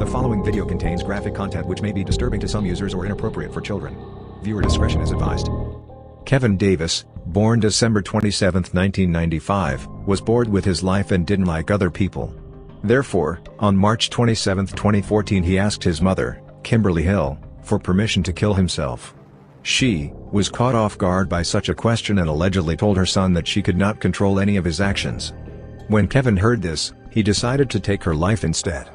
The following video contains graphic content which may be disturbing to some users or inappropriate for children. Viewer discretion is advised. Kevin Davis, born December 27, 1995, was bored with his life and didn't like other people. Therefore, on March 27, 2014 he asked his mother, Kimberly Hill, for permission to kill himself. She was caught off guard by such a question and allegedly told her son that she could not control any of his actions. When Kevin heard this, he decided to take her life instead.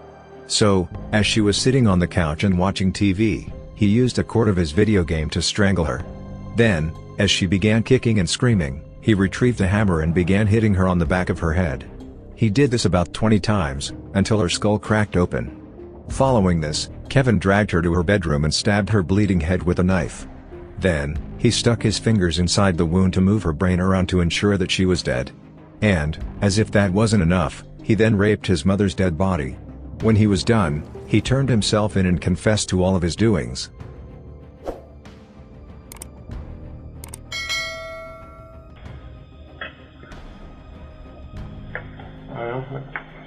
So, as she was sitting on the couch and watching TV, he used a cord of his video game to strangle her. Then, as she began kicking and screaming, he retrieved a hammer and began hitting her on the back of her head. He did this about 20 times, until her skull cracked open. Following this, Kevin dragged her to her bedroom and stabbed her bleeding head with a knife. Then, he stuck his fingers inside the wound to move her brain around to ensure that she was dead. And, as if that wasn't enough, he then raped his mother's dead body. When he was done, he turned himself in and confessed to all of his doings.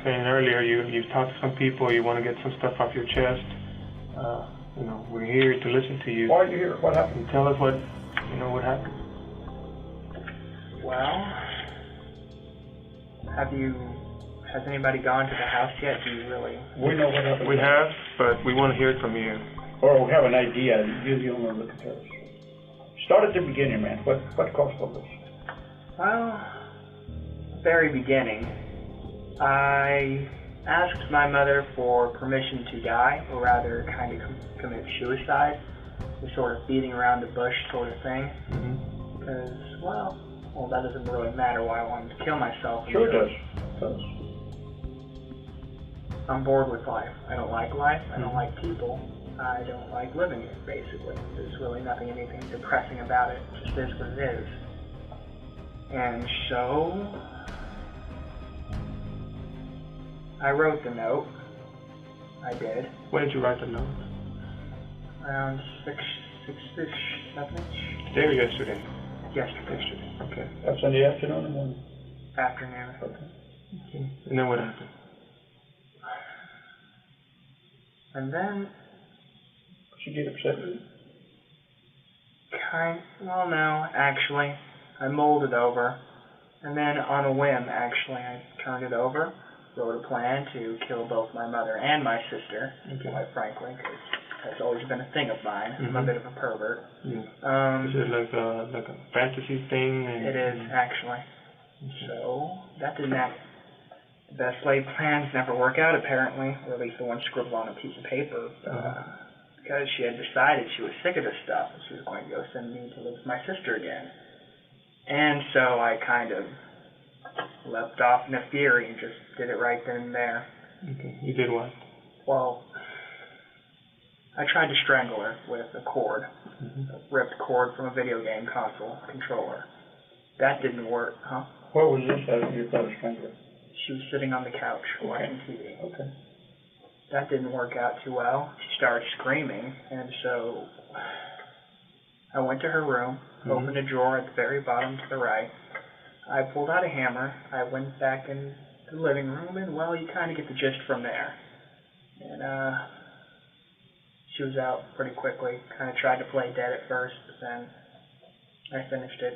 Saying earlier, you've talked to some people, you want to get some stuff off your chest. We're here to listen to you. Why are you here? What happened? Tell us what happened. Well, has anybody gone to the house yet? Do you really? We know what happened. We have, but we want to hear it from you. Or we have an idea. You're the owner of the house. Start at the beginning, man. What caused all this? Well, very beginning, I asked my mother for permission to die, or rather kind of commit suicide, the sort of beating around the bush sort of thing. Because, well, that doesn't really matter why I wanted to kill myself. Sure it does. I'm bored with life. I don't like life. I don't like people. I don't like living it, basically. There's really anything depressing about it. It just is what it is. And so I wrote the note. I did. When did you write the note? Around 6-ish, 7-ish. Today or yesterday? Yesterday. Okay. That's in the afternoon or morning? Afternoon. Okay. And then what happened? And then She get upset with you? Well, no, actually. I mulled it over. And then on a whim, actually, I turned it over, wrote a plan to kill both my mother and my sister, quite frankly, because that's always been a thing of mine. I'm a bit of a pervert. Yeah. Is it like a fantasy thing? It is, actually. So, that didn't happen. The best laid plans never work out, apparently, or at least the one scribbled on a piece of paper, because she had decided she was sick of this stuff, and she was going to go send me to live with my sister again. And so I kind of leapt off in a fury and just did it right then and there. Okay. You did what? Well, I tried to strangle her with a cord, a ripped cord from a video game console controller. That didn't work, huh? What was this that you tried to strangle her? She was sitting on the couch watching TV. Okay. That didn't work out too well. She started screaming, and so I went to her room, opened a drawer at the very bottom to the right. I pulled out a hammer. I went back in the living room, and, well, you kind of get the gist from there. And she was out pretty quickly. Kind of tried to play dead at first, but then I finished it.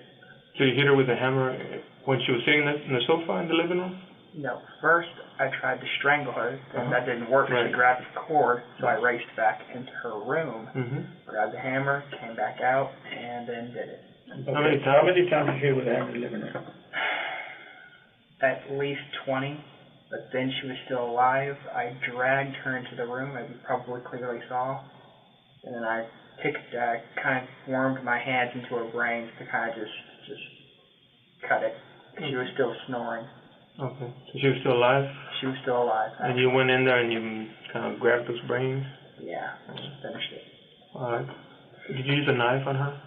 So you hit her with a hammer when she was sitting in the sofa in the living room? No, first I tried to strangle her, and that didn't work. Right. She grabbed the cord, so I raced back into her room, grabbed the hammer, came back out, and then did it. Okay. How many times did you hit with a hammer in the living room? At least 20, but then she was still alive. I dragged her into the room, as you probably clearly saw, and then I kind of wormed my hands into her brains to kind of just cut it. She was still snoring. Okay. So she was still alive? She was still alive. And you went in there and you kind of grabbed those brains? Yeah, I just finished it. Alright. Did you use a knife on her?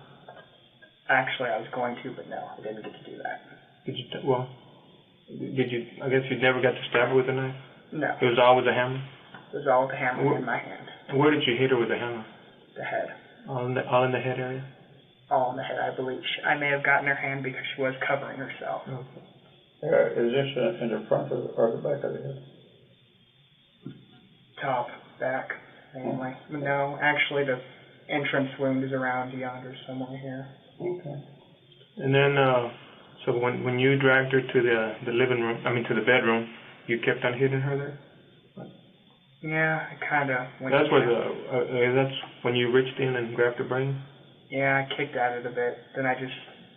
Actually, I was going to, but no, I didn't get to do that. I guess you never got to stab her with a knife? No. It was all with a hammer? It was all with a hammer in my hand. And where did you hit her with a hammer? The head. All in the head area? All in the head, I believe. I may have gotten her hand because she was covering herself. Okay. Is this in the front or the back of the head? Top. back, mainly. No, actually the entrance wound is around yonder somewhere here. Okay. And then, so when you dragged her to the living room, to the bedroom, you kept on hitting her there? Yeah, I kind of went. That's where that's when you reached in and grabbed her brain? Yeah, I kicked at it a bit. Then I just,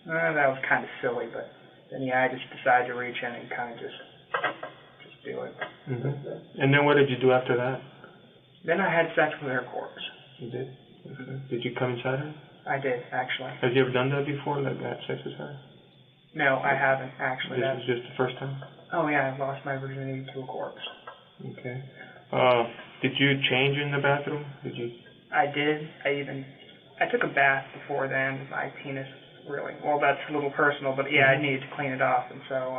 that was kind of silly, but then I just decided to reach in and kind of just do it. Mm-hmm. And then what did you do after that? Then I had sex with her corpse. You did? Okay. Did you come inside her? I did, actually. Have you ever done that before, like had sex with her? No, I haven't, actually. This is just the first time? Oh, yeah, I lost my virginity to a corpse. Okay. Did you change in the bathroom? Did you? I did. I took a bath before then. My penis really, well, that's a little personal, but yeah, I needed to clean it off, and so,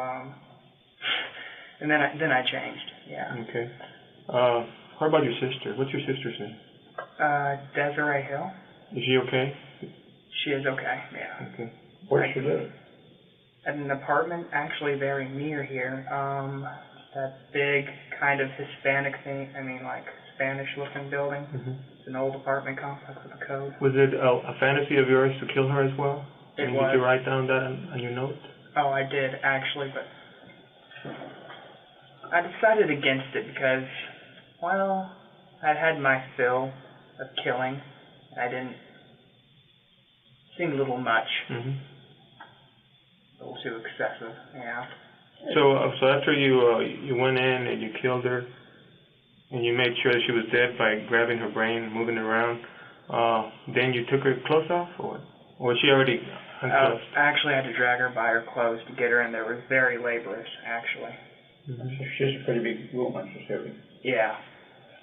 and then I changed, yeah. Okay. What about your sister? What's your sister's name? Desiree Hill. Is she okay? She is okay, yeah. Okay. Where does she live? At an apartment actually very near here. That big kind of Hispanic thing, like Spanish-looking building. Mm-hmm. It's an old apartment complex with a code. Was it a fantasy of yours to kill her as well? It was. Did you write down that on your notes? Oh, I did, actually, but I decided against it because, well, I'd had my fill of killing. I didn't seem a little much. Mm-hmm. A little too excessive, yeah. So after you went in and you killed her, and you made sure that she was dead by grabbing her brain and moving it around, then you took her clothes off, or what? Or was she already unclothed? Actually, I had to drag her by her clothes to get her in there. It was very laborious, actually. Mm-hmm. So she's a pretty big woman, she's heavy. Yeah.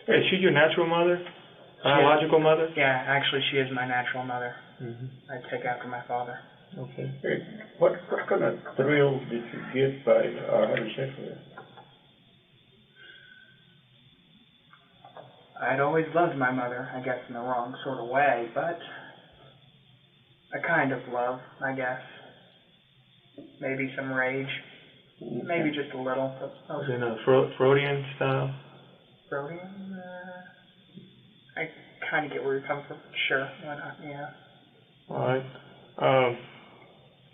Hey, is she your natural mother? Biological mother? Yeah, actually, she is my natural mother. Mm-hmm. I take after my father. Okay. Hey, what kind of thrill did you get by having sex with her? I'd always loved my mother, I guess in the wrong sort of way, but a kind of love, I guess. Maybe some rage. Okay. Maybe just a little. But Was it in a Freudian style? Freudian? I kind of get where you're coming from. Sure, why not? Yeah. All right.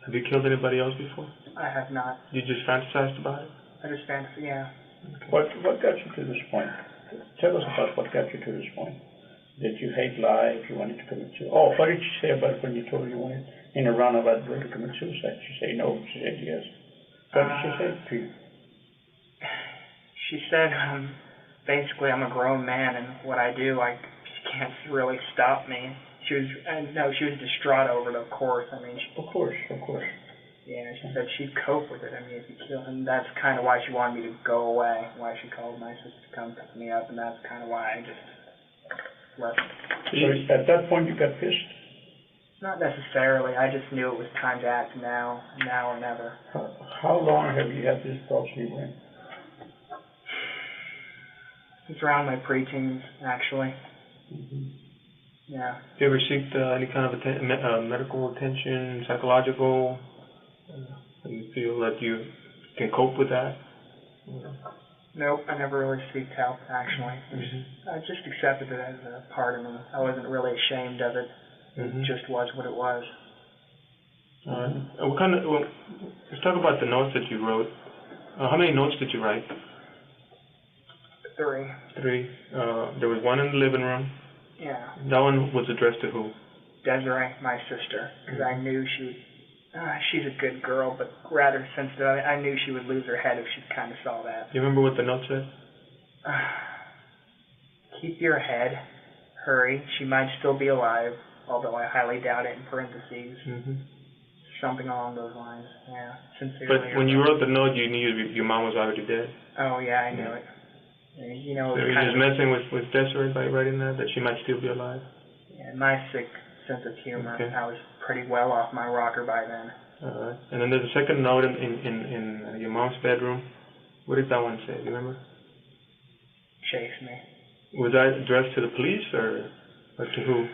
Have you killed anybody else before? I have not. You just fantasized about it? I just fantasy, yeah. Okay. What got you to this point? Tell us about what got you to this point. Did you hate life? You wanted to commit suicide? Oh, what did you say about when you told her you wanted in a roundabout way to commit suicide? She said no. She said yes. What did she say to you? She said, basically, I'm a grown man, and what I do, she can't really stop me. She was distraught over it, of course. Of course. Yeah, she said she'd cope with it. If you kill him, that's kind of why she wanted me to go away. Why she called my sister to come pick me up, and that's kind of why I just left. So at that point, you got pissed? Not necessarily. I just knew it was time to act now or never. How long have you had this thoughts in your brain? It's around my preteens, actually. Mm-hmm. Yeah. Do you ever seek any kind of medical attention, psychological? Do you feel that you can cope with that? Nope, I never really seeked help, actually. Mm-hmm. I just accepted it as a part of me. I wasn't really ashamed of it. Mm-hmm. It just was what it was. Let's talk about the notes that you wrote. How many notes did you write? 3. 3. There was one in the living room. Yeah. That one was addressed to who? Desiree, my sister, because I knew she's a good girl, but rather sensitive. I knew she would lose her head if she kind of saw that. Do you remember what the note said? Keep your head. Hurry. She might still be alive, although I highly doubt it in parentheses. Mm-hmm. Something along those lines, yeah. Sincerely. But when you wrote the note, you knew your mom was already dead? Oh, yeah, I knew it. You know, so you were just messing with Desiree by writing that she might still be alive? Yeah, my sick sense of humor. Okay. I was pretty well off my rocker by then. All right. And then there's a second note in your mom's bedroom. What did that one say? Do you remember? Chase me. Was that addressed to the police or to who?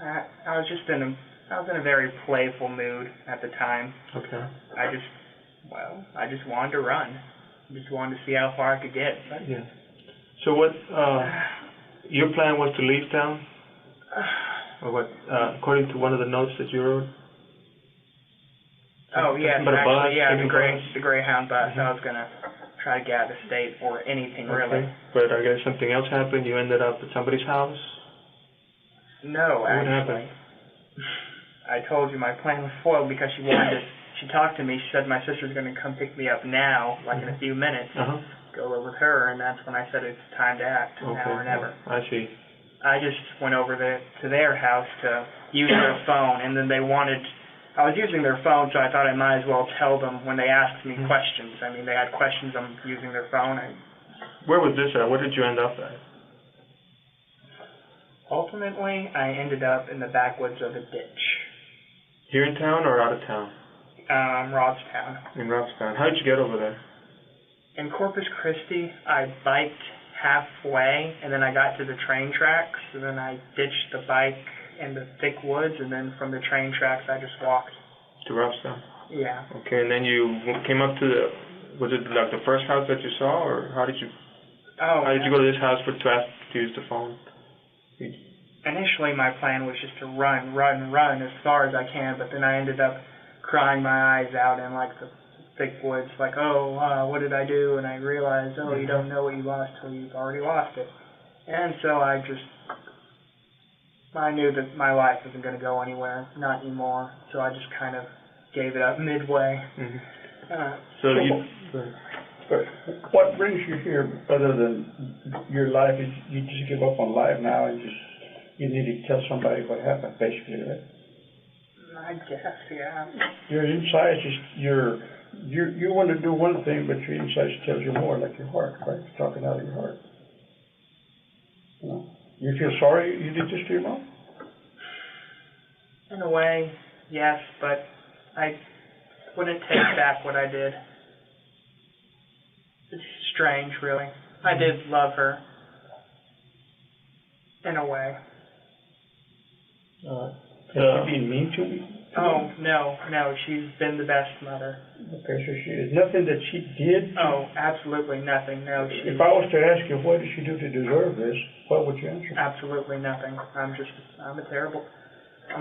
I was in a very playful mood at the time. Okay. I just wanted to run. I just wanted to see how far I could get. But yeah. So what, your plan was to leave town? Or what, according to one of the notes that you wrote? Oh, yes, But a bus, actually, yeah, taking the Greyhound bus. I was going to try to get out of the state or anything, really. But I guess something else happened. You ended up at somebody's house? No, What actually. happened? I told you my plan was foiled because she talked to me. She said my sister's going to come pick me up now, like in a few minutes. Go live with her, and that's when I said it's time to act, now or never. I see. I just went over to their house to use their phone, and then I was using their phone, so I thought I might as well tell them when they asked me questions. I mean, they had questions on using their phone. Where was this at? Where did you end up at? Ultimately, I ended up in the backwoods of a ditch. Here in town or out of town? Robstown. In Robstown. How did you get over there? In Corpus Christi, I biked halfway, and then I got to the train tracks, and then I ditched the bike in the thick woods, and then from the train tracks, I just walked. To Robstown? Yeah. Okay, and then you came up to was it like the first house that you saw, or how did you go to this house to ask to use the phone? Initially, my plan was just to run as far as I can, but then I ended up crying my eyes out in like the thick woods, like, what did I do? And I realized, you don't know what you lost till you've already lost it. And so I knew that my life wasn't going to go anywhere, not anymore. So I just kind of gave it up midway. But what brings you here, other than your life, is you just give up on life now and you need to tell somebody what happened, basically, right? I guess, yeah. Your inside you want to do one thing, but your inside tells you more, like your heart, right? It's talking out of your heart. You know? You feel sorry you did this to your mom? In a way, yes, but I wouldn't take back what I did. It's strange, really. I did love her. In a way. Has she been mean to me? Oh, no, she's been the best mother. Okay, so is nothing that she did? Oh, absolutely nothing, no. If I was to ask you, what did she do to deserve this, what would you answer? Absolutely nothing. I'm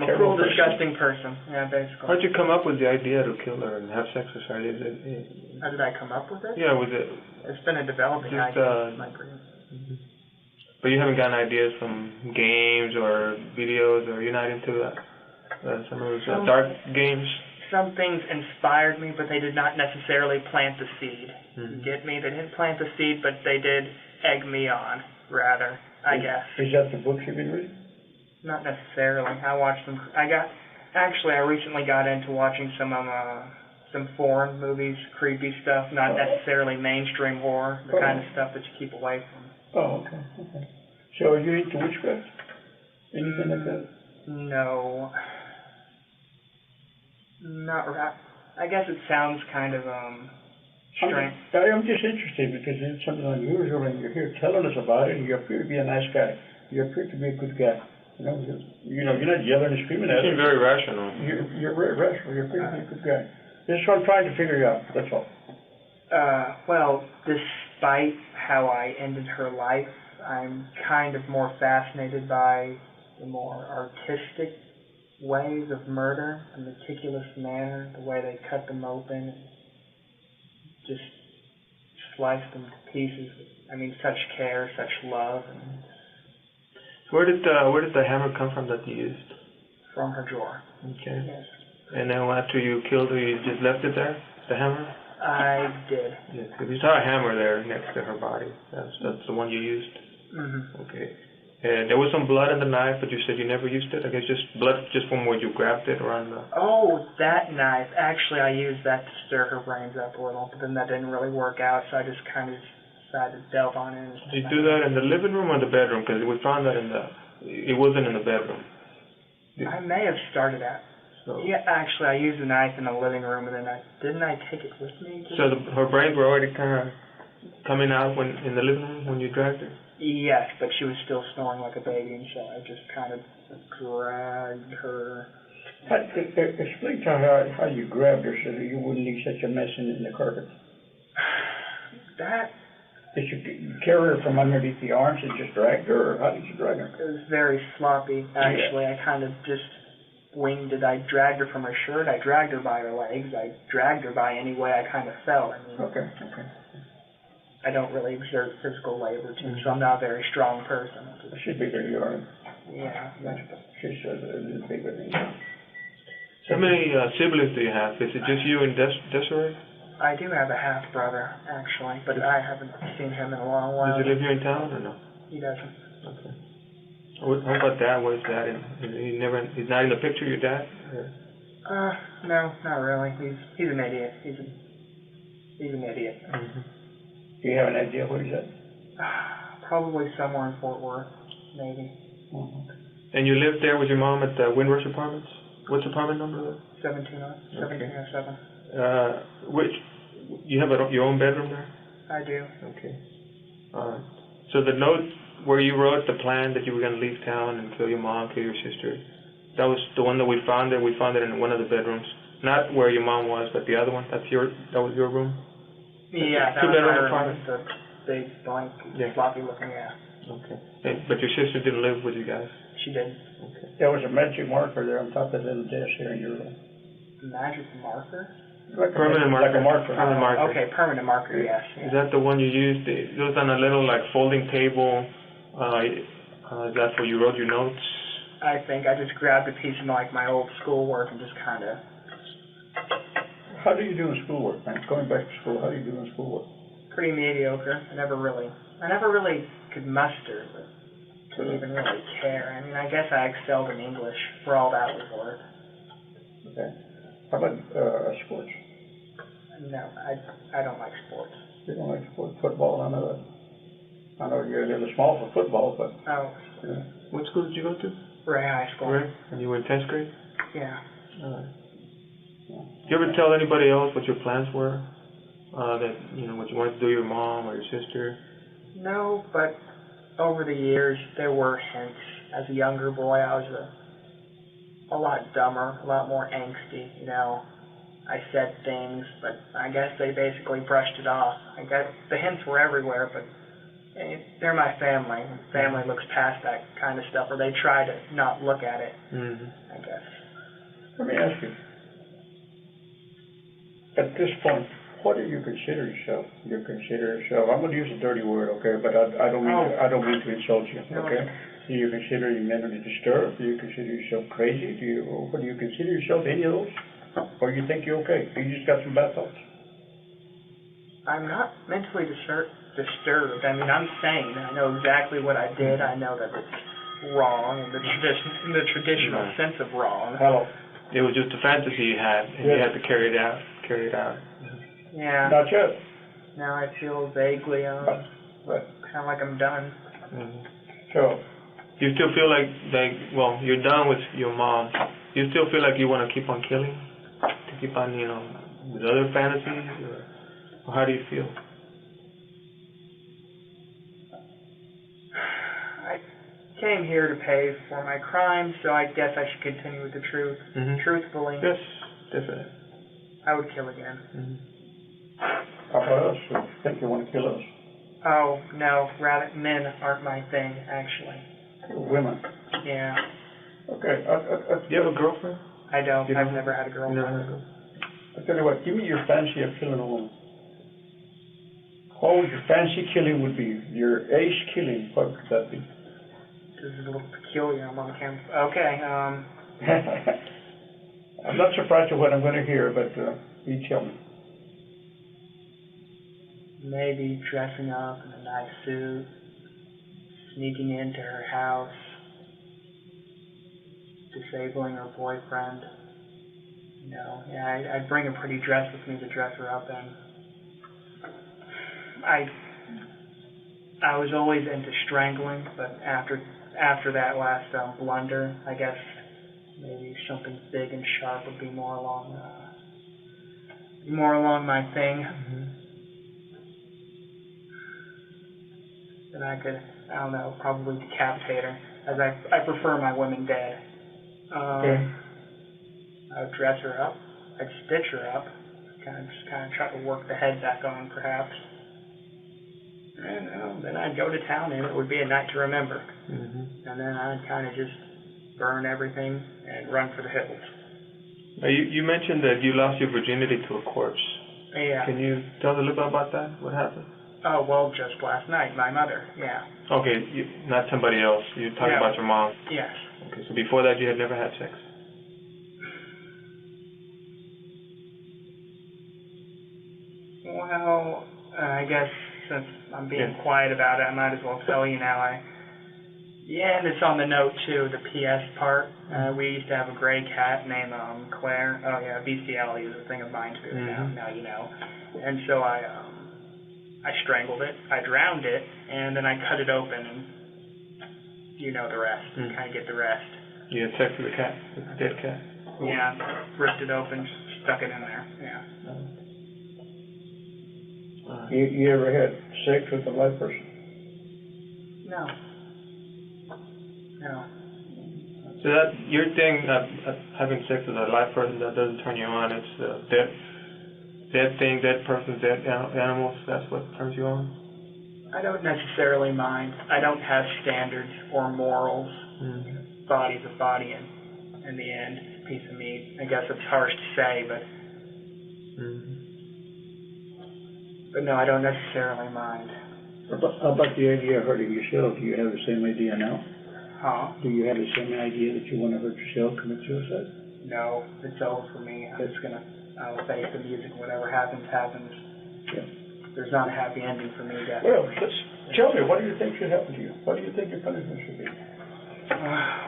a cruel, disgusting person. Yeah, basically. How did you come up with the idea to kill her and have sex with her? How did I come up with it? Yeah, was it? It's been a developing idea. My brain. But you haven't gotten ideas from games or videos, or you're not into that? Some of those dark games? Some things inspired me, but they did not necessarily plant the seed. You get me? They didn't plant the seed, but they did egg me on, rather, I guess. Is that the books you've been reading? Not necessarily. I watched them. I recently got into watching some foreign movies, creepy stuff, not necessarily mainstream horror, the kind of stuff that you keep away from. Oh, okay. So are you into witchcraft? Anything like that? No. Not right. I guess it sounds kind of strange. I'm just interested because it's something unusual, and you're here telling us about it, and you appear to be a nice guy. You appear to be a good guy. You're not yelling and screaming at us. You seem very rational. You're very rational. You appear to be a good guy. This is what I'm trying to figure out. That's all. Well, despite how I ended her life, I'm kind of more fascinated by the more artistic ways of murder, the meticulous manner, the way they cut them open, and just slice them to pieces. I mean, such care, such love. And where did the hammer come from that you used? From her drawer. Okay. Yes. And then after you killed her, you just left it there, the hammer? I did. Yes. You saw a hammer there next to her body. That's the one you used. Okay. And there was some blood in the knife, but you said you never used it? I guess just blood just from where you grabbed it around the... Oh, that knife. Actually, I used that to stir her brains up a little, but then that didn't really work out, so I just kind of decided to delve on in. Did you do that in the living room or the bedroom? Because we found that it wasn't in the bedroom. I may have started at. So. Yeah, actually, I used the knife in the living room, and then didn't I take it with me? So her brains were already kind of coming out in the living room when you dragged her? Yes, but she was still snoring like a baby, and so I just kind of dragged her. Explain to her how you grabbed her so that you wouldn't leave such a mess in the carpet. Did you carry her from underneath the arms and just dragged her, or how did you drag her? It was very sloppy, actually. I kind of just winged it. I dragged her from her shirt. I dragged her by her legs. I dragged her by any way I kind of felt. I mean, Okay. I don't really exert physical labor too, so I'm not a very strong person. She's bigger than you are. Yeah. She's a little bigger than you. How many siblings do you have? Is it just you and Desiree? I do have a half brother, actually, but I haven't seen him in a long while. Does he live here in town or no? He doesn't. Okay. How about Dad? Where's Dad? He's not in the picture. Your dad? No, not really. He's an idiot. He's an idiot. Mm-hmm. Do you have an idea where he's at? Probably somewhere in Fort Worth, maybe. Mm-hmm. And you lived there with your mom at the Windrush Apartments? What's the apartment number there? 1707. Which you have your own bedroom there? I do. Okay. So the note where you wrote the plan that you were going to leave town and kill your mom, kill your sister, that was the one that we found there. We found it in one of the bedrooms, not where your mom was, but the other one. That was your room. Yeah, that was my room with the big, blank, sloppy looking. Yeah. Okay. But your sister didn't live with you guys. She did. Okay. There was a magic marker there on top of the little desk here in your room. Magic marker? Like permanent marker. Like a marker. Permanent marker. Okay, permanent marker, yes. Is that the one you used? It was on a little like folding table. Is that where you wrote your notes? I think I just grabbed a piece of like my old schoolwork and just kind of. How do you do in schoolwork, man? Going back to school, how do you do in schoolwork? Pretty mediocre. I never really could muster to even really care. I mean, I guess I excelled in English for all that was worth. Okay. How about sports? No, I don't like sports. You don't like sports? Football? I know you're a little small for football, but. Oh. Yeah. What school did you go to? Ray High School. Ray? And you were in 10th grade? Yeah. All right. Do you ever tell anybody else what your plans were? That, what you wanted to do with your mom or your sister? No, but over the years, there were hints. As a younger boy, I was a lot dumber, a lot more angsty, I said things, but I guess they basically brushed it off. I guess the hints were everywhere, but they're my family. Family looks past that kind of stuff, or they try to not look at it, I guess. Let me ask you. At this point, what do you consider yourself? You consider yourself, I'm going to use a dirty word, okay, but I don't mean to insult you, okay? Do you consider you mentally disturbed? Do you consider yourself crazy? What do you consider yourself, any of those? Or you think you're okay? You just got some bad thoughts? I'm not mentally disturbed. I mean, I'm sane. I know exactly what I did. I know that it's wrong in the traditional sense of wrong. Hello. It was just a fantasy you had, and you had to carry it out. Yeah. Not yet. Now I feel vaguely, kind of like I'm done. Mm-hmm. So. You still feel like you're done with your mom. You still feel like you want to keep on killing? To keep on, with other fantasies? Or how do you feel? I came here to pay for my crimes, so I guess I should continue with the truth. Truthfully. Yes, definitely. I would kill again. How about us? You think you want to kill us? Oh, no. Rather, men aren't my thing, actually. Women? Yeah. Okay. Do you have a girlfriend? I don't. I've never had a girlfriend. Never had a girlfriend. I'll tell you what, give me your fancy of killing a woman. What your fancy killing would be? Your ace killing, what would that be? This is a little peculiar. I'm on camera. Okay, I'm not surprised at what I'm going to hear, but you tell me. Maybe dressing up in a nice suit, sneaking into her house, disabling her boyfriend. I'd bring a pretty dress with me to dress her up in. I was always into strangling, but after that last blunder, I guess maybe something big and sharp would be more along my thing. Then I could, probably decapitate her, as I prefer my women dead. Okay. I would dress her up. I'd stitch her up. Kind of try to work the head back on, perhaps. And then I'd go to town, and it would be a night to remember. Mm-hmm. And then I'd kind of just burn everything and run for the hills. You mentioned that you lost your virginity to a corpse. Yeah. Can you tell us a little bit about that? What happened? Oh, well, just last night, my mother, yeah. Okay, not somebody else. You're talking about your mom. Yes. Okay, so before that you had never had sex? Well, I guess since I'm being quiet about it, I might as well tell you now. And it's on the note too, the PS part. We used to have a gray cat named Claire. Oh yeah, bestiality is a thing of mine too. Now you know. And so I strangled it, I drowned it, and then I cut it open, and you know the rest. You kind of get the rest. You had sex with the cat, with the dead cat? Yeah, ripped it open, stuck it in there. Yeah. You ever had sex with a live person? No. No. So that your thing, having sex with a live person, that doesn't turn you on. It's dead thing, dead person, dead animals. That's what turns you on. I don't necessarily mind. I don't have standards or morals. Body's a body, and in the end, it's a piece of meat. I guess it's harsh to say, but but no, I don't necessarily mind. How about the idea of hurting yourself? Do you have the same idea now? Huh? Do you have the same idea that you want to hurt yourself, commit suicide? No, it's over for me. I'm just gonna, I'll face the music. Whatever happens, happens. Yeah. There's not a happy ending for me yet. Well, tell me, what do you think should happen to you? What do you think your punishment should be?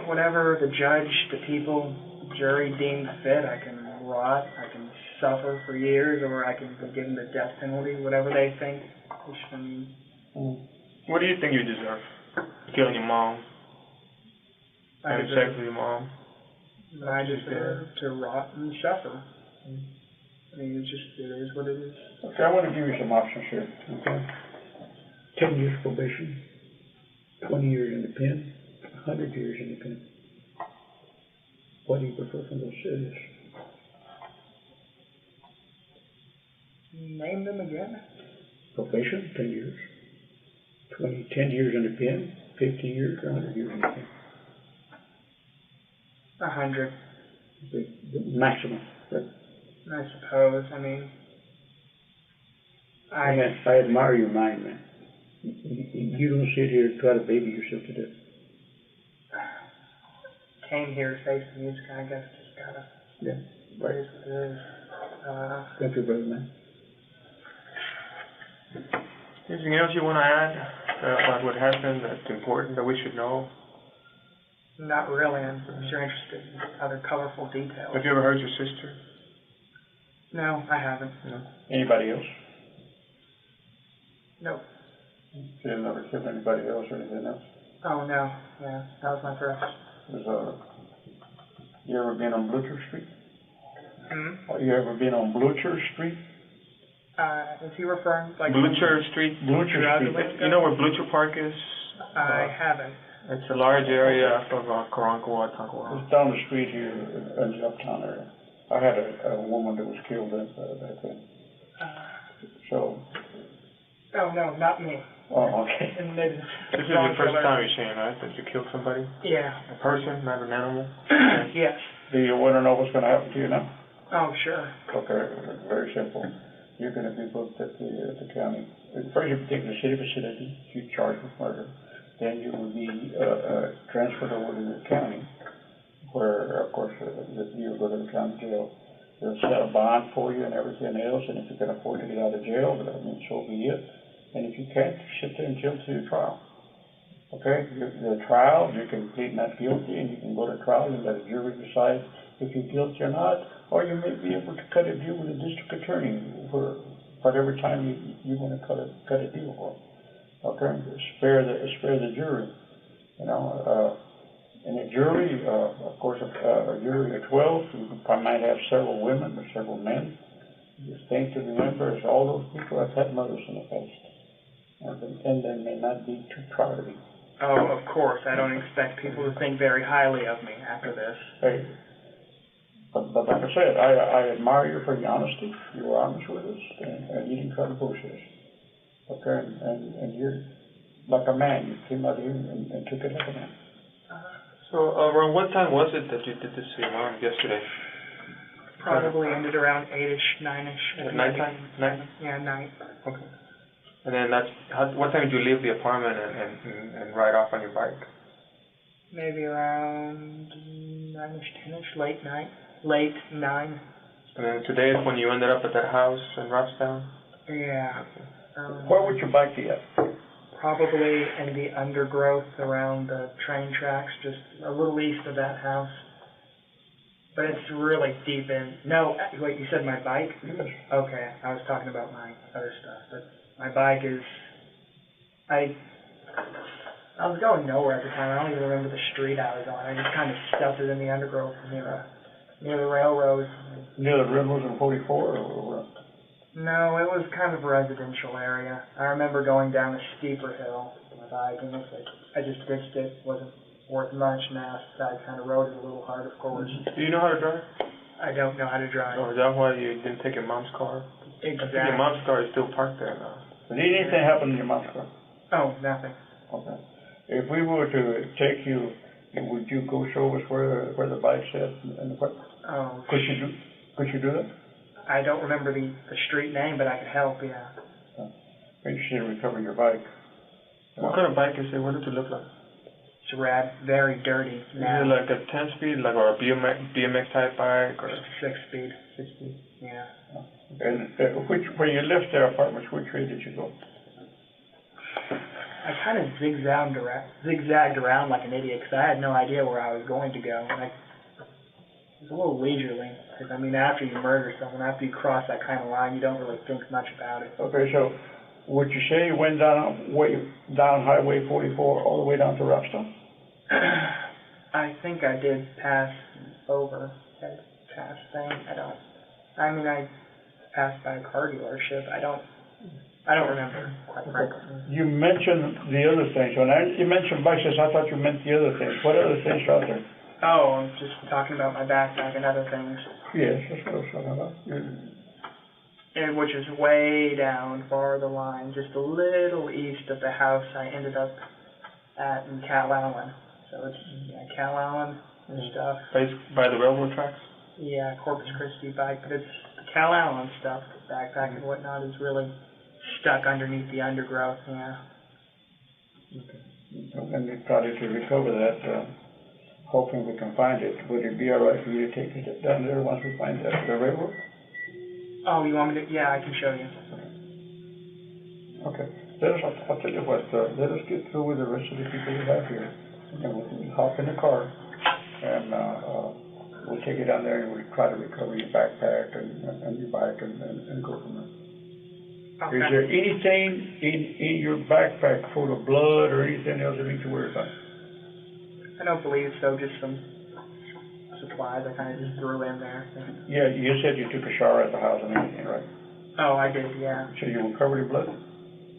Whatever the judge, the people, the jury deems fit. I can rot, I can suffer for years, or I can be given the death penalty, whatever they think is for me. What do you think you deserve? Killing your mom? Having sex with your mom? I deserve to rot and suffer. I mean, it is what it is. Okay, I want to give you some options here. Okay. 10 years probation, 20 years in the pen, 100 years in the pen. What do you prefer from those series? Name them again. Probation, 10 years. 10 years in the pen, 50 years, or 100 years in the pen. 100. The maximum. Right? I suppose. I mean, I admire your mind, man. You don't sit here and try to baby yourself to death. Came here to face the music. I guess just gotta. Yeah, right. It is what it is. Thank you, brother, man. Anything else you want to add about what happened that's important that we should know? Not really. I'm sure interested in other colorful details. Have you ever heard your sister? No, I haven't. No. Anybody else? Nope. You have never killed anybody else or anything else? Oh, no. Yeah, that was my first. You ever been on Blucher Street? Hmm? You ever been on Blucher Street? Is he referring like Blucher Street? Blucher Street. You know where Blucher Park is? I haven't. It's a large area of Karankawa, Tankawa. It's down the street here in the uptown area. I had a woman that was killed back then. So. Oh, no, not me. Oh, okay. And maybe This is your first time you're saying, right? That you killed somebody? Yeah. A person, not an animal? Yes. Do you want to know what's going to happen to you now? Oh, sure. Okay, very simple. You're going to be booked at the county. First, you take the city facility. You're charged with murder. Then you will be transferred over to the county, where, of course, you'll go to the county jail. They'll set a bond for you and everything else, and if you can afford to get out of jail, I mean, so be it. And if you can't, sit there until your trial. Okay? The trial, you can plead not guilty, and you can go to trial and let a jury decide if you're guilty or not, or you may be able to cut a deal with the district attorney for whatever time you want to cut a deal for. Okay, spare the jury, you know. In a jury, of course, a jury of 12, you might have several women or several men. The thing to remember is all those people have had mothers in the past, and they may not be too proud of you. Oh, of course. I don't expect people to think very highly of me after this. Hey, but like I said, I admire you for your honesty. You were honest with us, and you didn't try to bullshit us. Okay, and you're like a man. You came out here and took it like a man. So around what time was it that you did this to your mom yesterday? Probably ended around 8-ish, 9-ish. At nighttime? Night? Yeah, night. Okay. And then what time did you leave the apartment and ride off on your bike? Maybe around 9-ish, 10-ish, late night. Late 9. And then today is when you ended up at that house in Robstown? Yeah. Where would your bike be at? Probably in the undergrowth around the train tracks, just a little east of that house. But it's really deep in. No, wait, you said my bike? Yes. Okay, I was talking about my other stuff. But my bike is. I was going nowhere at the time. I don't even remember the street I was on. I just kind of stuffed it in the undergrowth near the railroad. Near the railroad on 44 or what? No, it was kind of a residential area. I remember going down a steeper hill with my bike, and I just ditched it. Wasn't worth much now. I kind of rode it a little hard, of course. Do you know how to drive? I don't know how to drive. Oh, is that why you didn't take your mom's car? Exactly. I think your mom's car is still parked there now. Did anything happen in your mom's car? Oh, nothing. Okay. If we were to take you, would you go show us where the bike's at and what? Oh. Could you do that? I don't remember the street name, but I could help, yeah. I'm interested in recovering your bike. What kind of bike is it? What does it look like? It's rad, very dirty. Is it like a 10-speed, like or a BMX type bike, or 6-speed? 6-speed? Yeah. And when you left their apartments, which way did you go? I kind of zigzagged around like an idiot because I had no idea where I was going to go. And it was a little leisurely because, I mean, after you murder someone, after you cross that kind of line, you don't really think much about it. Okay, so would you say you went down Highway 44 all the way down to Robstown? I think I did pass over, past thing. I passed by a car dealership. I don't remember, quite frankly. You mentioned the other things. When you mentioned bicycles, I thought you meant the other things. What other things are out there? Oh, I'm just talking about my backpack and other things. Yes, that's what I was talking about. And which is way down, far the line, just a little east of the house I ended up at in Cal Allen. So it's Cal Allen and stuff. By the railroad tracks? Yeah, Corpus Christi bike, but it's the Cal Allen stuff, backpack and whatnot, is really stuck underneath the undergrowth, yeah. Okay. And we probably to recover that, hoping we can find it. Would it be all right for you to take it down there once we find the railroad? Oh, you want me to? Yeah, I can show you. Okay. I'll tell you what, let us get through with the rest of the people we have here. And we'll hop in the car and we'll take it down there and we'll try to recover your backpack and your bike and go from there. Okay. Is there anything in your backpack full of blood or anything else that we need to worry about? I don't believe so, just some supplies I kind of just threw in there. Yeah, you said you took a shower at the house and everything, right? Oh, I did, yeah. So you were covered in blood?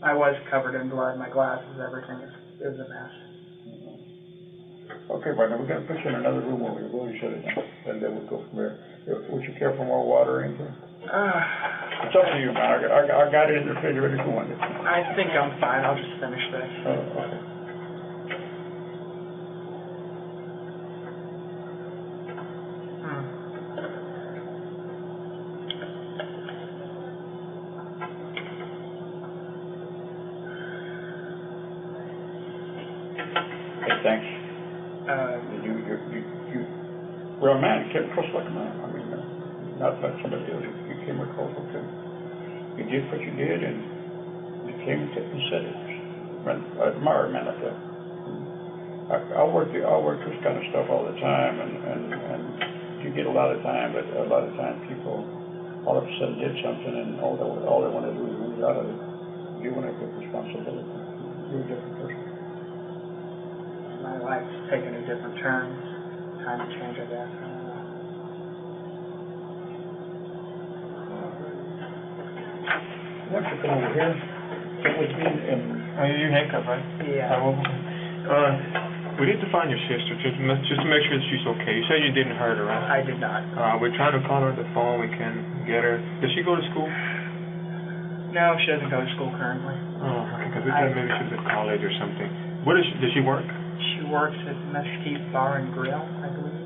I was covered in blood, my glasses, everything. It was a mess. Okay, partner, we're going to put you in another room where we're going to shut it down, and then we'll go from there. Would you care for more water or anything? It's up to you, man. I got it in the refrigerator if you want it. I think I'm fine. I'll just finish this. Okay. Hey, thanks. Well, man, you came across like a man. I mean, not like somebody else. You came across okay. You did what you did, and you came and said it. I admire a man like that. I work this kind of stuff all the time, and you get a lot of time, but a lot of times people all of a sudden did something, and all they want to do is lose out of it. You want to take responsibility. You're a different person. My life's taken a different turn. Time to change, I guess. I don't know. Why don't you come over here, sit with me, and Your handcuff, right? Yeah. We need to find your sister just to make sure that she's okay. You said you didn't hurt her, right? I did not. We're trying to call her on the phone. We can't get her. Does she go to school? No, she doesn't go to school currently. Oh, okay, because we thought maybe she was at college or something. What is does she work? She works at Mesquite Bar and Grill, I believe.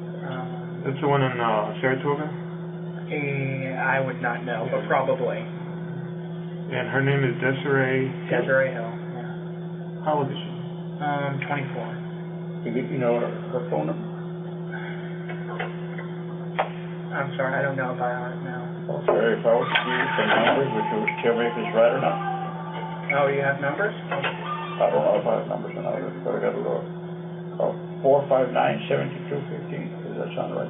That's the one in Saratoga? I would not know, but probably. And her name is Desiree? Desiree Hill, yeah. How old is she? 24. You know her phone number? I'm sorry, I don't know about it now. Okay, if I was to give you some numbers, would you tell me if it's right or not? Oh, you have numbers? I don't know if I have numbers or not, but I gotta look. 459-7215, does that sound right?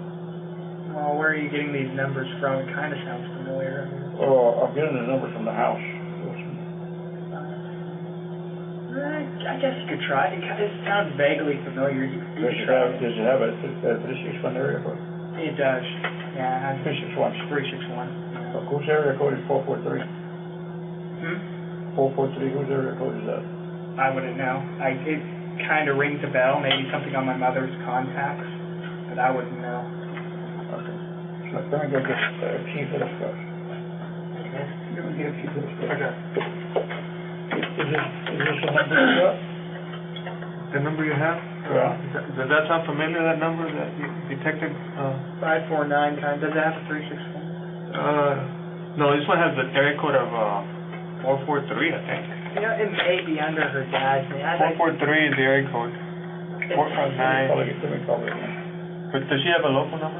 Well, where are you getting these numbers from? It kind of sounds familiar. Oh, I'm getting the number from the house. I guess you could try. It sounds vaguely familiar. You Does could it try. have a 361 area code? It does. Yeah, it has 361. 361. Whose area code is 443? 443, whose area code is that? I wouldn't know. It kind of rings a bell, maybe something on my mother's contacts, but I wouldn't know. Okay. So let me go get a key for this stuff. Okay. Let me get a key for this stuff. Okay. Is this the number you got? The number you have? Yeah. Does that sound familiar, that number that you detected? 549 kind. Does it have a 361? No, this one has the area code of 443, I think. You know, it may be under her dad's name. 443 is the area code. 459. Let me call it again. But does she have a local number?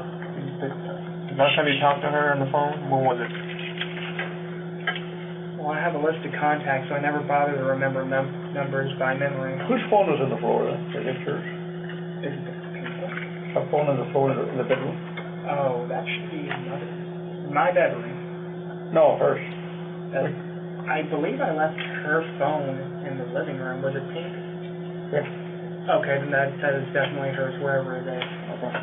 Last time you talked to her on the phone, when was it? Well, I have a list of contacts, so I never bother to remember numbers by memory. Whose phone is on the floor then? Is it yours? Is it the people? Her phone on the floor in the bedroom? Oh, that should be my bedroom. No, hers. I believe I left her phone in the living room. Was it pink? Yeah. Okay, then that is definitely hers, wherever it is. Okay.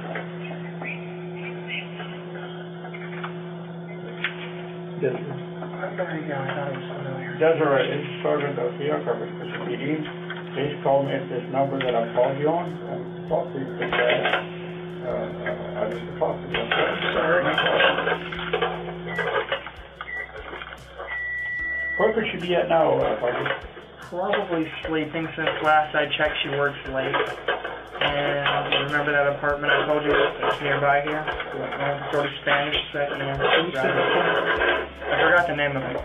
There you go, I thought it was familiar. Desiree, it's Sergeant Garcia, Coverage PD. Please call me at this number that I called you on and talk to you because I need to talk to you. Sorry. Where could she be at now, Parker? Probably sleeping since last I checked she works late. And remember that apartment I told you that's nearby here? Sort of Spanish set, yeah. I forgot the name of it.